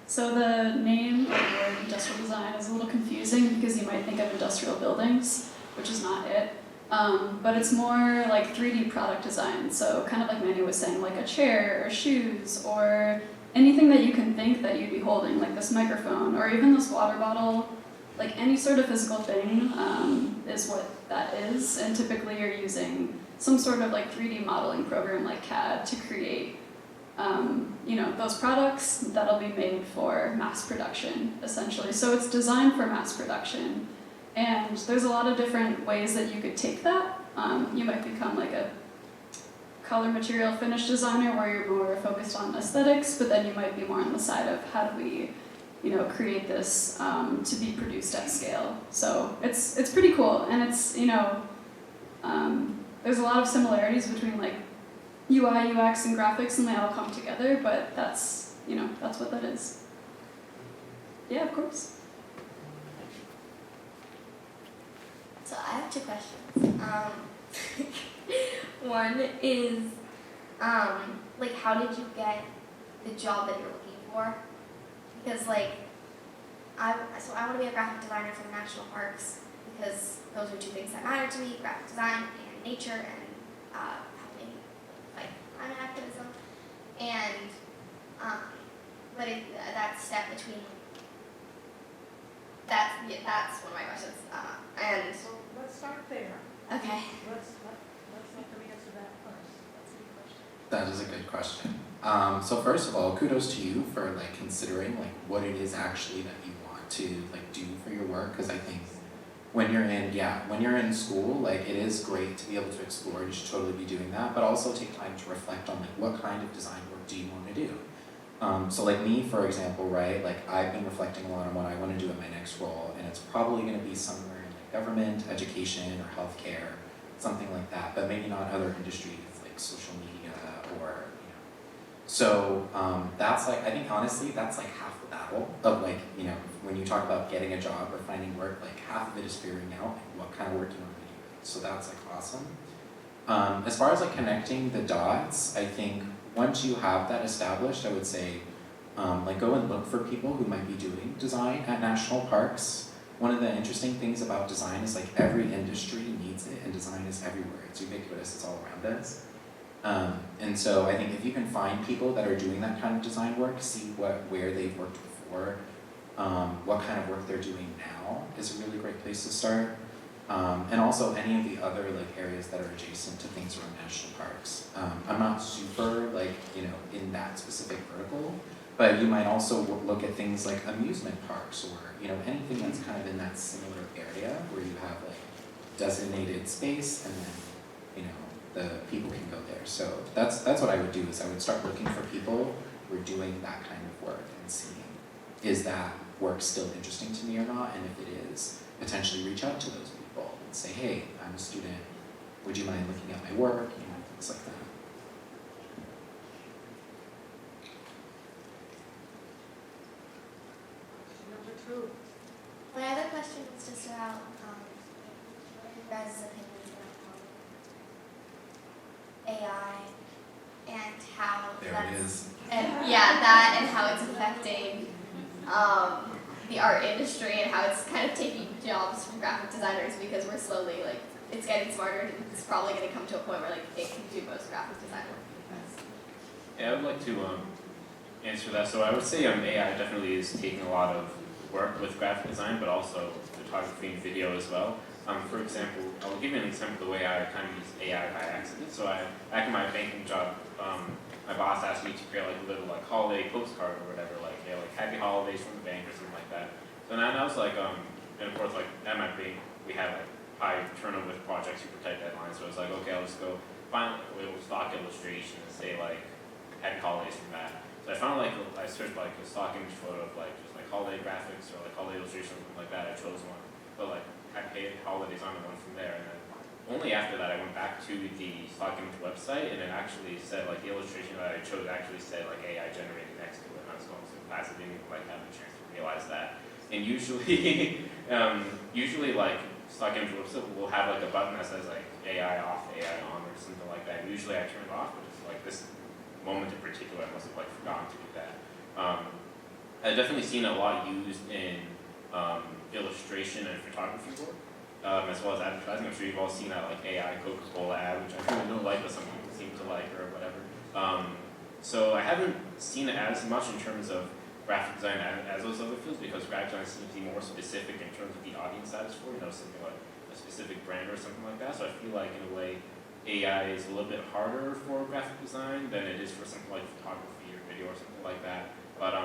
So the name of the word industrial design is a little confusing because you might think of industrial buildings, which is not it. But it's more like 3D product design. So kind of like Manny was saying, like a chair or shoes or anything that you can think that you'd be holding, like this microphone or even this water bottle. Like any sort of physical thing is what that is. And typically you're using some sort of like 3D modeling program like CAD to create you know, those products that'll be made for mass production, essentially. So it's designed for mass production. And there's a lot of different ways that you could take that. You might become like a color material finish designer where you're more focused on aesthetics, but then you might be more on the side of how do we, you know, create this to be produced at scale. So it's pretty cool, and it's, you know, there's a lot of similarities between like UI, UX, and graphics, and they all come together, but that's, you know, that's what that is. Yeah, of course. So I have two questions. One is, like, how did you get the job that you're looking for? Because, like, I want to be a graphic designer for the national parks because those are two things that matter to me: graphic design and nature, and helping fight climate activism. And but that step between that's one of my questions. And So let's start there. okay. Let's let them answer that first. That's a good question. That is a good question. So first of all, kudos to you for like considering like what it is actually that you want to like do for your work, because I think when you're in school, like it is great to be able to explore. You should totally be doing that, but also take time to reflect on like what kind of design work do you want to do. So like me, for example, right, like I've been reflecting a lot on what I want to do in my next role, and it's probably going to be somewhere in like government, education, or healthcare, something like that, but maybe not other industries like social media or, you know. So that's like, I think honestly, that's like half the battle of like, you know, when you talk about getting a job or finding work, like half of it is figuring out like, what kind of work you want to do. So that's like awesome. As far as like connecting the dots, I think once you have that established, I would say like go and look for people who might be doing design at national parks. One of the interesting things about design is like every industry needs it, and design is everywhere. It's ubiquitous, it's all around us. And so I think if you can find people that are doing that kind of design work, see where they've worked before, what kind of work they're doing now is a really great place to start. And also any of the other like areas that are adjacent to things around national parks. I'm not super like, you know, in that specific vertical, but you might also look at things like amusement parks or, you know, anything that's kind of in that similar area where you have like designated space and then, you know, the people can go there. So that's what I would do is I would start looking for people who are doing that kind of work and seeing, is that work still interesting to me or not? And if it is, potentially reach out to those people and say, hey, I'm a student, would you mind looking at my work, you know, things like that. Number 2. My other question was just about what are your guys' opinions about AI and how There that's, it is. and yeah, that and how it's affecting the art industry and how it's kind of taking jobs from graphic designers, because we're slowly like, it's getting smarter and it's probably going to come to a point where like it can do most graphic design work. Yeah, I would like to answer that. So I would say AI definitely is taking a lot of work with graphic design, but also photography and video as well. For example, I'll give you an example of the way I kind of use AI by accident. So back in my banking job, my boss asked me to create like a little like holiday postcard or whatever, like, you know, like happy holidays from the bank or something like that. So now I was like, and of course like at my bank we have like high turnover with projects, super tight deadlines. So I was like, okay, I'll just go find a little stock illustration and say like happy holidays from that. So I found like, I searched like a stock image photo of like just like holiday graphics or like holiday illustration, something like that. I chose one, but like happy holidays on the one from there. And then only after that I went back to the stock image website and it actually said like the illustration that I chose actually said like AI generated next to it. And I was going so fast I didn't even like have a chance to realize that. And usually, usually like stock image website will have like a button that says like AI off, AI on, or something like that. And usually I turn it off, but it's like this moment in particular I must have like forgotten to do that. I've definitely seen it a lot used in illustration and photography work, as well as advertising. I'm sure you've all seen that like AI Coca-Cola ad, which I really don't like, but some people seem to like or whatever. So I haven't seen it as much in terms of graphic design as those other fields, because graphic design seems to be more specific in terms of the audience that it's for, you know, something like a specific brand or something like that. So I feel like in a way AI is a little bit harder for graphic design than it is for something like photography or video or something like that. But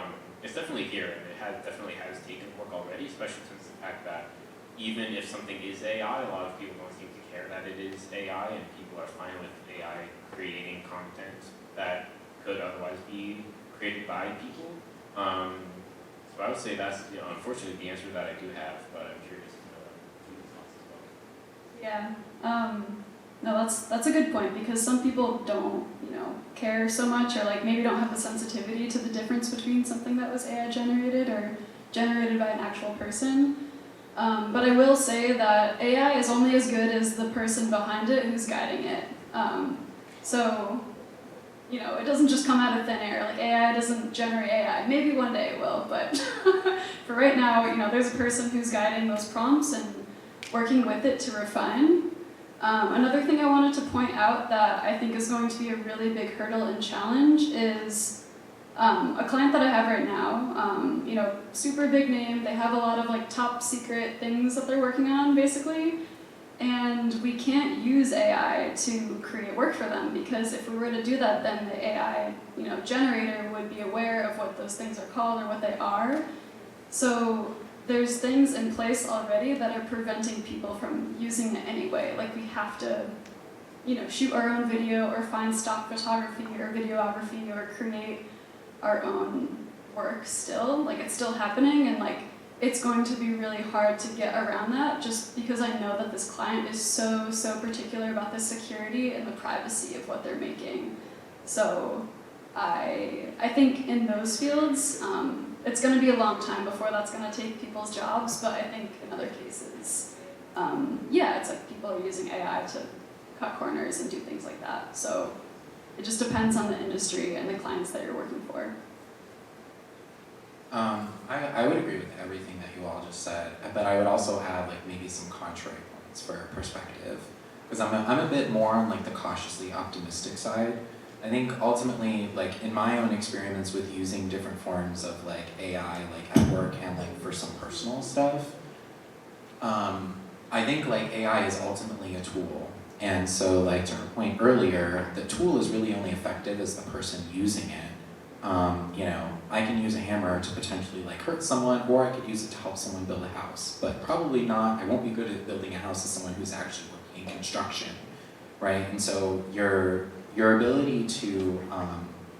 it's definitely here, and it definitely has taken work already, especially since the fact that even if something is AI, a lot of people don't seem to care that it is AI, and people are fine with AI creating content that could otherwise be created by people. So I would say that's, you know, unfortunately the answer that I do have, but I'm curious to know your thoughts as well. Yeah. No, that's a good point, because some people don't, you know, care so much, or like maybe don't have the sensitivity to the difference between something that was AI generated or generated by an actual person. But I will say that AI is only as good as the person behind it who's guiding it. So, you know, it doesn't just come out of thin air. Like AI doesn't generate AI. Maybe one day it will, but for right now, you know, there's a person who's guiding those prompts and working with it to refine. Another thing I wanted to point out that I think is going to be a really big hurdle and challenge is a client that I have right now, you know, super big name. They have a lot of like top secret things that they're working on, basically. And we can't use AI to create work for them, because if we were to do that, then the AI, you know, generator would be aware of what those things are called or what they are. So there's things in place already that are preventing people from using it anyway. Like we have to, you know, shoot our own video or find stock photography or videography or create our own work still. Like, it's still happening, and like, it's going to be really hard to get around that, just because I know that this client is so particular about the security and the privacy of what they're making. So I think in those fields, it's going to be a long time before that's going to take people's jobs, but I think in other cases, yeah, it's like people are using AI to cut corners and do things like that. So it just depends on the industry and the clients that you're working for. I would agree with everything that you all just said, but I would also add like maybe some contrary points for perspective, because I'm a bit more on like the cautiously optimistic side. I think ultimately, like in my own experiments with using different forms of like AI, like at work and like for some personal stuff, I think like AI is ultimately a tool. And so like to her point earlier, the tool is really only effective as the person using it. You know, I can use a hammer to potentially like hurt someone, or I could use it to help someone build a house, but probably not, I won't be good at building a house as someone who's actually working in construction, right? And so your ability to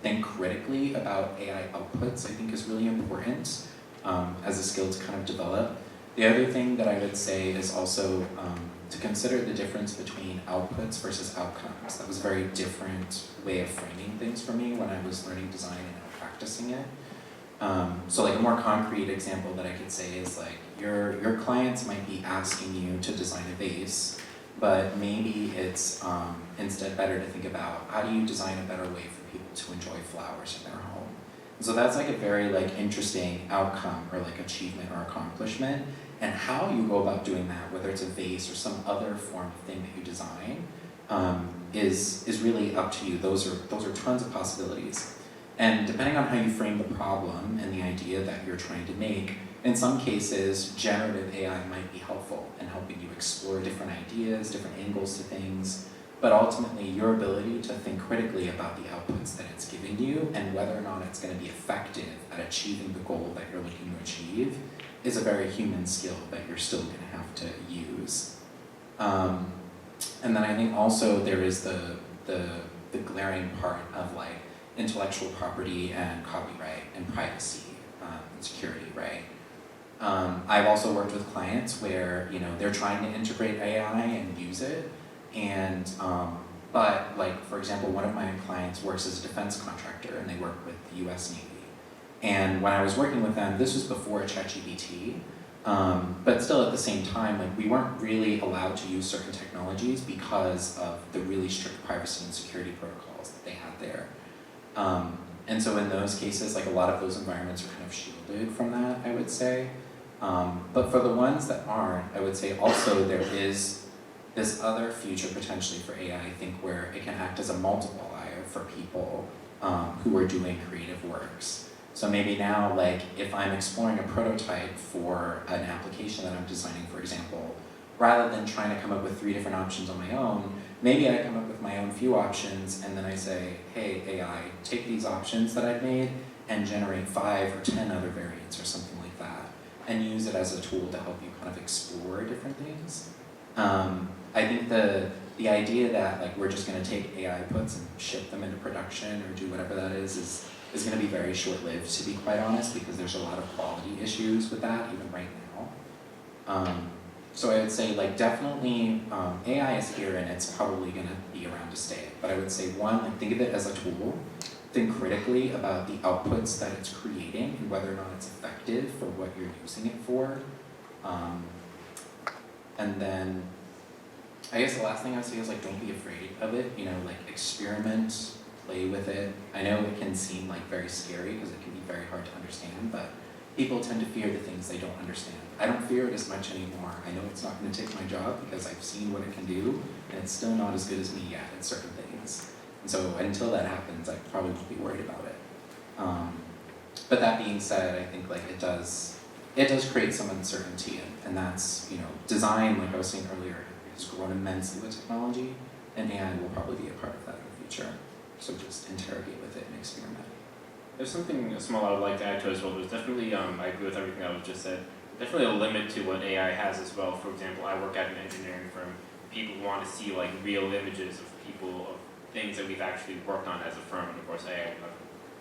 think critically about AI outputs, I think is really important as a skill to kind of develop. The other thing that I would say is also to consider the difference between outputs versus outcomes. That was a very different way of framing things for me when I was learning design and now practicing it. So like a more concrete example that I could say is like your clients might be asking you to design a vase, but maybe it's instead better to think about how do you design a better way for people to enjoy flowers in their home. And so that's like a very like interesting outcome or like achievement or accomplishment, and how you go about doing that, whether it's a vase or some other form of thing that you design, is really up to you. Those are tons of possibilities. And depending on how you frame the problem and the idea that you're trying to make, in some cases, generative AI might be helpful in helping you explore different ideas, different angles to things, but ultimately your ability to think critically about the outputs that it's giving you and whether or not it's going to be effective at achieving the goal that you're looking to achieve is a very human skill that you're still going to have to use. And then I think also there is the glaring part of like intellectual property and copyright and privacy and security, right? I've also worked with clients where, you know, they're trying to integrate AI and use it, and but like, for example, one of my clients works as a defense contractor and they work with the US Navy. And when I was working with them, this was before ChatGPT, but still at the same time, like we weren't really allowed to use certain technologies because of the really strict privacy and security protocols that they had there. And so in those cases, like a lot of those environments are kind of shielded from that, I would say. But for the ones that aren't, I would say also there is this other future potentially for AI, I think, where it can act as a multiplier for people who are doing creative works. So maybe now, like, if I'm exploring a prototype for an application that I'm designing, for example, rather than trying to come up with 3 different options on my own, maybe I come up with my own few options, and then I say, hey, AI, take these options that I've made and generate 5 or 10 other variants or something like that, and use it as a tool to help you kind of explore different things. I think the idea that like we're just going to take AI outputs and ship them into production or do whatever that is going to be very short-lived, to be quite honest, because there's a lot of quality issues with that even right now. So I would say like definitely AI is here and it's probably going to be around to stay. But I would say one, like think of it as a tool. Think critically about the outputs that it's creating and whether or not it's effective for what you're using it for. And then I guess the last thing I would say is like don't be afraid of it. You know, like experiment, play with it. I know it can seem like very scary because it can be very hard to understand, but people tend to fear the things they don't understand. I don't fear it as much anymore. I know it's not going to take my job because I've seen what it can do, and it's still not as good as me yet at certain things. And so until that happens, I probably won't be worried about it. But that being said, I think like it does create some uncertainty, and that's, you know, design, like I was saying earlier, has grown immensely with technology, and AI will probably be a part of that in the future. So just interrogate with it and experiment. There's something small I would like to add to as well. There's definitely, I agree with everything that was just said. Definitely a limit to what AI has as well. For example, I work at an engineering firm. People want to see like real images of people, of things that we've actually worked on as a firm, and of course AI will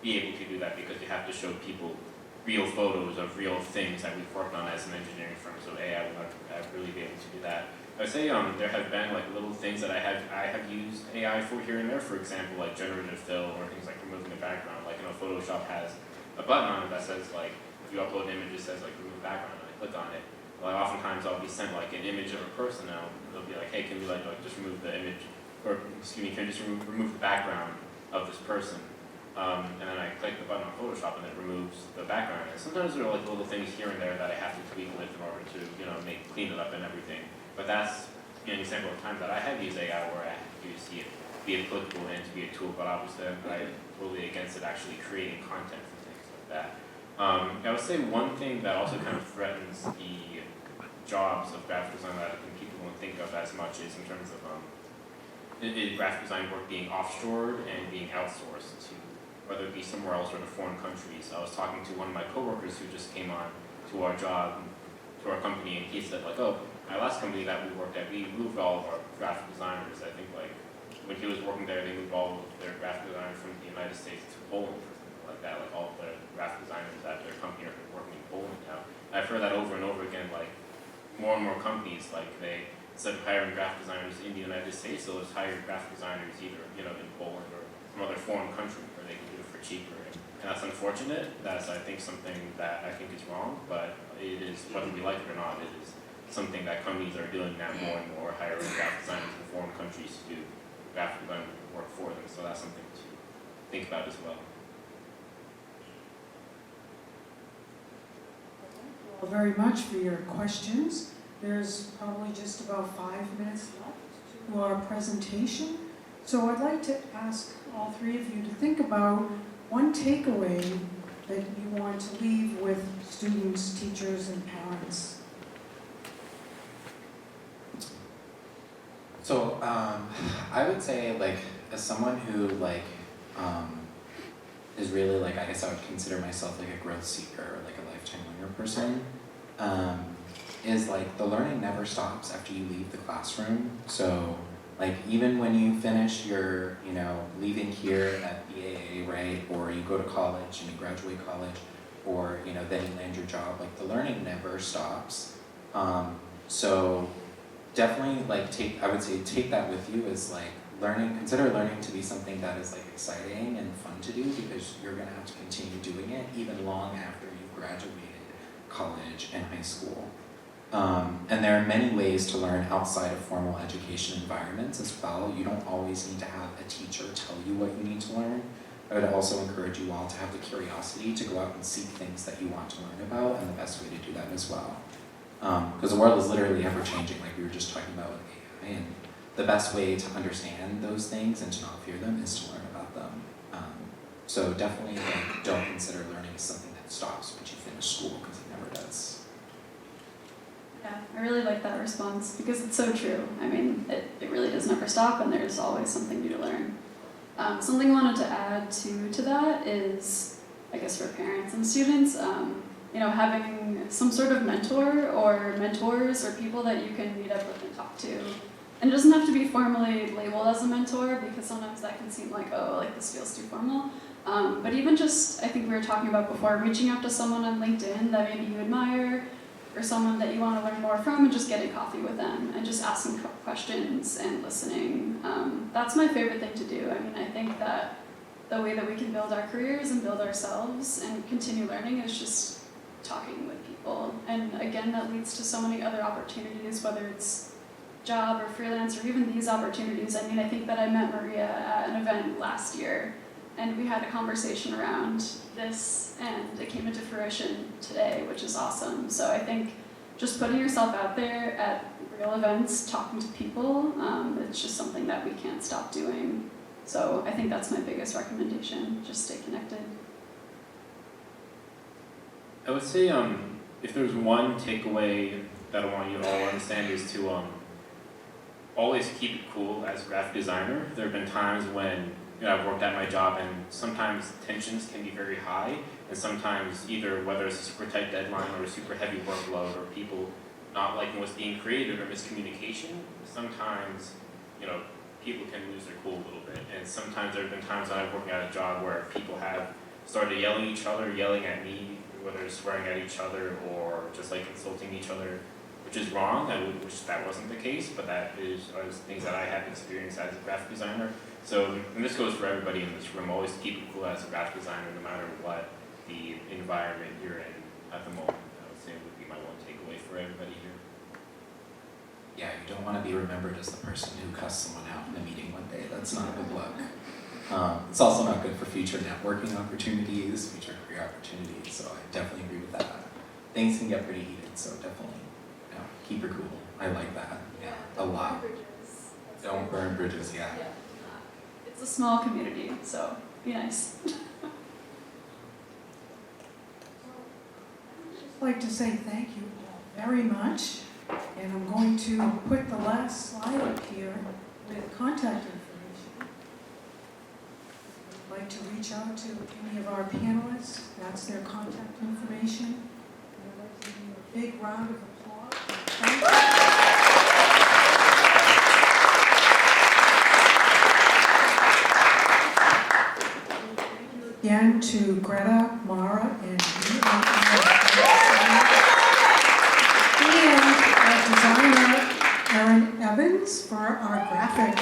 be able to do that because you have to show people real photos of real things that we've worked on as an engineering firm. So AI will not really be able to do that. I would say there have been like little things that I have used AI for here and there. For example, like generative fill or things like removing the background. Like Photoshop has a button on it that says like if you upload an image, it says like remove background, and I click on it. Well, oftentimes I'll be sent like an image of a person, and they'll be like, hey, can we like just remove the image, or excuse me, can you just remove the background of this person? And then I click the button on Photoshop and it removes the background. And sometimes there are like little things here and there that I have to tweak with in order to, clean it up and everything. But that's an example of times that I have used AI where I have to see it be applicable and to be a tool, but obviously I'm totally against it actually creating content for things like that. I would say one thing that also kind of threatens the jobs of graphic design that I think people don't think of as much is in terms of graphic design work being offshored and being outsourced to whether it be somewhere else or in a foreign country. So I was talking to one of my coworkers who just came on to our job, to our company, and he said like, oh, my last company that we worked at, we moved all of our graphic designers. I think like when he was working there, they moved all of their graphic designers from the United States to Poland or something like that. Like all of the graphic designers at their company are working in Poland now. I've heard that over and over again, like more and more companies, like they, instead of hiring graphic designers in the United States, they'll just hire graphic designers either, in Poland or from other foreign country where they can do it for cheaper. And that's unfortunate. That's, I think, something that I think is wrong, but it is, whether we like it or not, it is something that companies are doing now more and more, hiring graphic designers in foreign countries to do graphic design work for them. So that's something to think about as well. Well, very much for your questions. There's probably just about 5 minutes left to our presentation. So I'd like to ask all three of you to think about one takeaway that you want to leave with students, teachers, and parents. So I would say like as someone who is really like, I guess I would consider myself like a growth seeker or like a lifetime learner person, is like the learning never stops after you leave the classroom. So like even when you finish your, leaving here at BAA, right, or you go to college and you graduate college, or then you land your job, like the learning never stops. So definitely I would say take that with you as like consider learning to be something that is like exciting and fun to do, because you're gonna have to continue doing it even long after you've graduated college and high school. And there are many ways to learn outside of formal education environments as well. You don't always need to have a teacher tell you what you need to learn. I would also encourage you all to have the curiosity to go out and seek things that you want to learn about, and the best way to do that as well. Because the world is literally ever changing, like we were just talking about with AI, and the best way to understand those things and to not fear them is to learn about them. So definitely don't consider learning as something that stops once you finish school, because it never does. Yeah, I really like that response because it's so true. I mean, it really does never stop, and there's always something new to learn. Something I wanted to add to that is, I guess for parents and students, having some sort of mentor or mentors or people that you can meet up with and talk to. And it doesn't have to be formally labeled as a mentor, because sometimes that can seem like, oh, like this feels too formal. But even just, I think we were talking about before, reaching out to someone on LinkedIn that maybe you admire, or someone that you want to learn more from, and just getting coffee with them and just asking questions and listening. That's my favorite thing to do. I mean, I think that the way that we can build our careers and build ourselves and continue learning is just talking with people. And again, that leads to so many other opportunities, whether it's job or freelance or even these opportunities. I mean, I think that I met Maria at an event last year, and we had a conversation around this, and it came into fruition today, which is awesome. So I think just putting yourself out there at real events, talking to people, it's just something that we can't stop doing. So I think that's my biggest recommendation, just stay connected. I would say if there's one takeaway that I want you to all understand is to always keep it cool as a graphic designer. There have been times when I've worked at my job, and sometimes tensions can be very high, and sometimes either whether it's a super tight deadline or a super heavy workload or people not liking what's being created or miscommunication, sometimes people can lose their cool a little bit. And sometimes there have been times that I'm working at a job where people have started yelling at each other, yelling at me, whether swearing at each other or just like insulting each other, which is wrong. I would wish that wasn't the case, but that are things that I have experienced as a graphic designer. So, and this goes for everybody in this room, always keep it cool as a graphic designer no matter what the environment you're in at the moment. I would say would be my one takeaway for everybody here. Yeah, you don't want to be remembered as the person who cussed someone out in a meeting one day. That's not a good look. It's also not good for future networking opportunities, future career opportunities, so I definitely agree with that. Things can get pretty heated, so definitely, you know, keep her cool. I like that, yeah, a lot. Don't burn bridges, yeah. It's a small community, so be nice. I'd like to say thank you all very much, and I'm going to put the last slide up here with contact information. I'd like to reach out to any of our panelists, that's their contact information. And I'd like to give you a big round of applause. Thank you again to Greta, Mara, and our designer, Erin Evans, for our graphic